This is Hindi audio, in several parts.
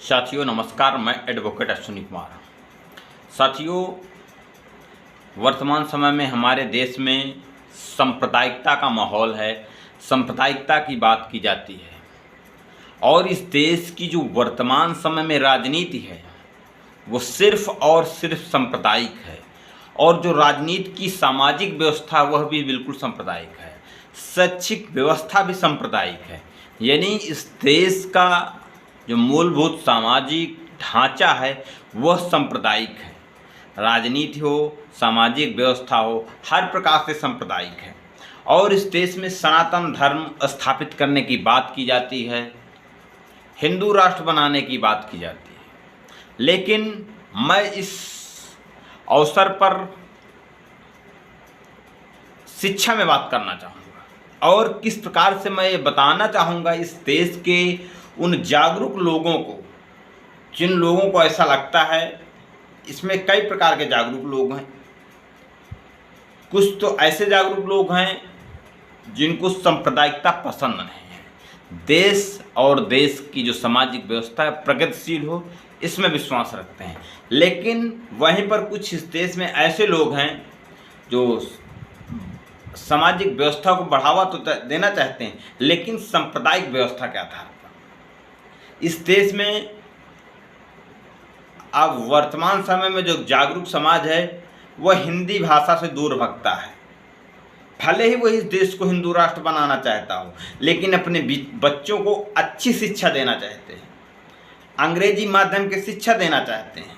साथियों नमस्कार, मैं एडवोकेट अश्विनी कुमार। साथियों, वर्तमान समय में हमारे देश में सांप्रदायिकता का माहौल है। सांप्रदायिकता की बात की जाती है और इस देश की जो वर्तमान समय में राजनीति है वो सिर्फ और सिर्फ सांप्रदायिक है और जो राजनीति की सामाजिक व्यवस्था वह भी बिल्कुल सांप्रदायिक है। शैक्षिक व्यवस्था भी सांप्रदायिक है, यानी इस देश का जो मूलभूत सामाजिक ढांचा है वह सांप्रदायिक है। राजनीति हो, सामाजिक व्यवस्था हो, हर प्रकार से सांप्रदायिक है और इस देश में सनातन धर्म स्थापित करने की बात की जाती है, हिंदू राष्ट्र बनाने की बात की जाती है। लेकिन मैं इस अवसर पर शिक्षा में बात करना चाहूँगा और किस प्रकार से मैं ये बताना चाहूँगा इस देश के उन जागरूक लोगों को, जिन लोगों को ऐसा लगता है, इसमें कई प्रकार के जागरूक लोग हैं। कुछ तो ऐसे जागरूक लोग हैं जिनको सांप्रदायिकता पसंद नहीं है, देश और देश की जो सामाजिक व्यवस्था है प्रगतिशील हो इसमें विश्वास रखते हैं। लेकिन वहीं पर कुछ इस देश में ऐसे लोग हैं जो सामाजिक व्यवस्था को बढ़ावा तो देना चाहते हैं लेकिन सांप्रदायिक व्यवस्था के आधार पर। इस देश में अब वर्तमान समय में जो जागरूक समाज है वह हिंदी भाषा से दूर भगता है। भले ही वह इस देश को हिंदू राष्ट्र बनाना चाहता हो लेकिन अपने बच्चों को अच्छी शिक्षा देना चाहते हैं, अंग्रेजी माध्यम की शिक्षा देना चाहते हैं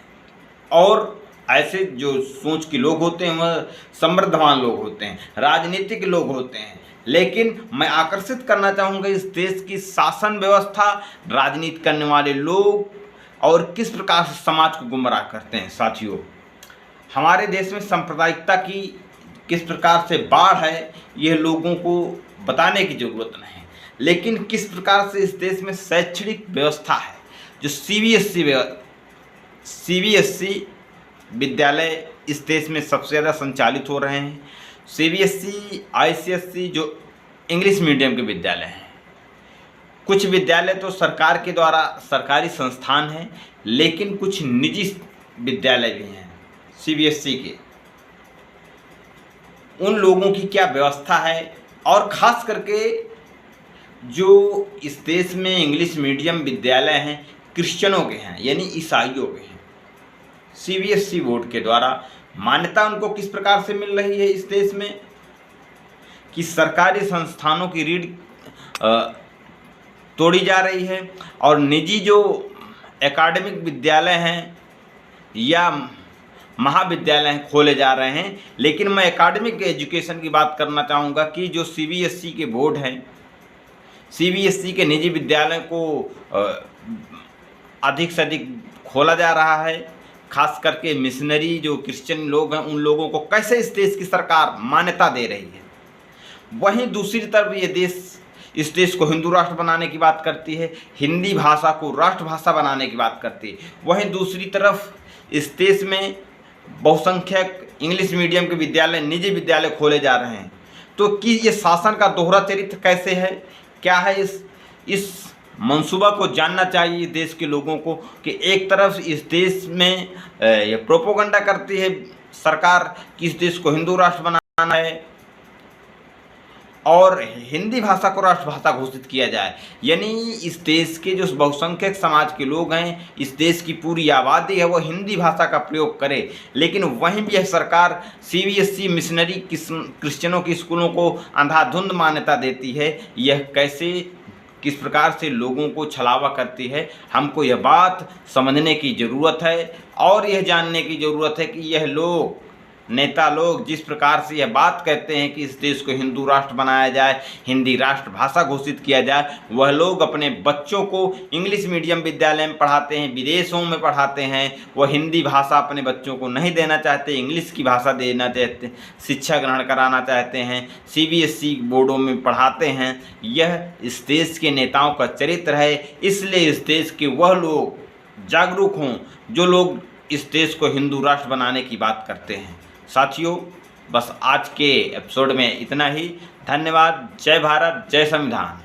और ऐसे जो सोच के लोग होते हैं वह समृद्धवान लोग होते हैं, राजनीतिक लोग होते हैं। लेकिन मैं आकर्षित करना चाहूँगा इस देश की शासन व्यवस्था, राजनीति करने वाले लोग और किस प्रकार से समाज को गुमराह करते हैं। साथियों, हमारे देश में सांप्रदायिकता की किस प्रकार से बाढ़ है यह लोगों को बताने की ज़रूरत नहीं, लेकिन किस प्रकार से इस देश में शैक्षणिक व्यवस्था है जो CBSE विद्यालय इस देश में सबसे ज़्यादा संचालित हो रहे हैं। CBSE, ICSE जो इंग्लिश मीडियम के विद्यालय हैं। कुछ विद्यालय तो सरकार के द्वारा सरकारी संस्थान हैं लेकिन कुछ निजी विद्यालय भी हैं CBSE के। उन लोगों की क्या व्यवस्था है और ख़ास करके जो इस देश में इंग्लिश मीडियम विद्यालय हैं क्रिश्चियनों के हैं, यानी ईसाइयों के हैं। CBSE बोर्ड के द्वारा मान्यता उनको किस प्रकार से मिल रही है इस देश में कि सरकारी संस्थानों की रीढ़ तोड़ी जा रही है और निजी जो एकेडमिक विद्यालय हैं या महाविद्यालय हैं खोले जा रहे हैं। लेकिन मैं एकेडमिक एजुकेशन की बात करना चाहूँगा कि जो CBSE के बोर्ड हैं, CBSE के निजी विद्यालयों को अधिक से अधिक खोला जा रहा है। खास करके मिशनरी जो क्रिश्चियन लोग हैं उन लोगों को कैसे इस देश की सरकार मान्यता दे रही है। वहीं दूसरी तरफ ये देश इस देश को हिंदू राष्ट्र बनाने की बात करती है, हिंदी भाषा को राष्ट्रभाषा बनाने की बात करती है। वहीं दूसरी तरफ इस देश में बहुसंख्यक इंग्लिश मीडियम के विद्यालय, निजी विद्यालय खोले जा रहे हैं। तो कि ये शासन का दोहरा चरित्र कैसे है, क्या है, इस मंसूबा को जानना चाहिए देश के लोगों को कि एक तरफ इस देश में ये प्रोपोगंडा करती है सरकार कि इस देश को हिंदू राष्ट्र बनाना है और हिंदी भाषा को राष्ट्रभाषा घोषित किया जाए, यानी इस देश के जो बहुसंख्यक समाज के लोग हैं, इस देश की पूरी आबादी है वो हिंदी भाषा का प्रयोग करे। लेकिन वहीं भी यह सरकार CBSE मिशनरी क्रिश्चियनों की स्कूलों को अंधाधुंध मान्यता देती है। यह कैसे, किस प्रकार से लोगों को छलावा करती है, हमको यह बात समझने की ज़रूरत है और यह जानने की ज़रूरत है कि यह लोग, नेता लोग जिस प्रकार से यह बात कहते हैं कि इस देश को हिंदू राष्ट्र बनाया जाए, हिंदी राष्ट्रभाषा घोषित किया जाए, वह लोग अपने बच्चों को इंग्लिश मीडियम विद्यालय में पढ़ाते हैं, विदेशों में पढ़ाते हैं। वह हिंदी भाषा अपने बच्चों को नहीं देना चाहते, इंग्लिश की भाषा देना चाहते, शिक्षा ग्रहण कराना चाहते हैं, CBSE बोर्डों में पढ़ाते हैं। यह इस देश के नेताओं का चरित्र है। इसलिए इस देश के वह लोग जागरूक हों जो लोग इस देश को हिंदू राष्ट्र बनाने की बात करते हैं। साथियों, बस आज के एपिसोड में इतना ही। धन्यवाद। जय भारत, जय संविधान।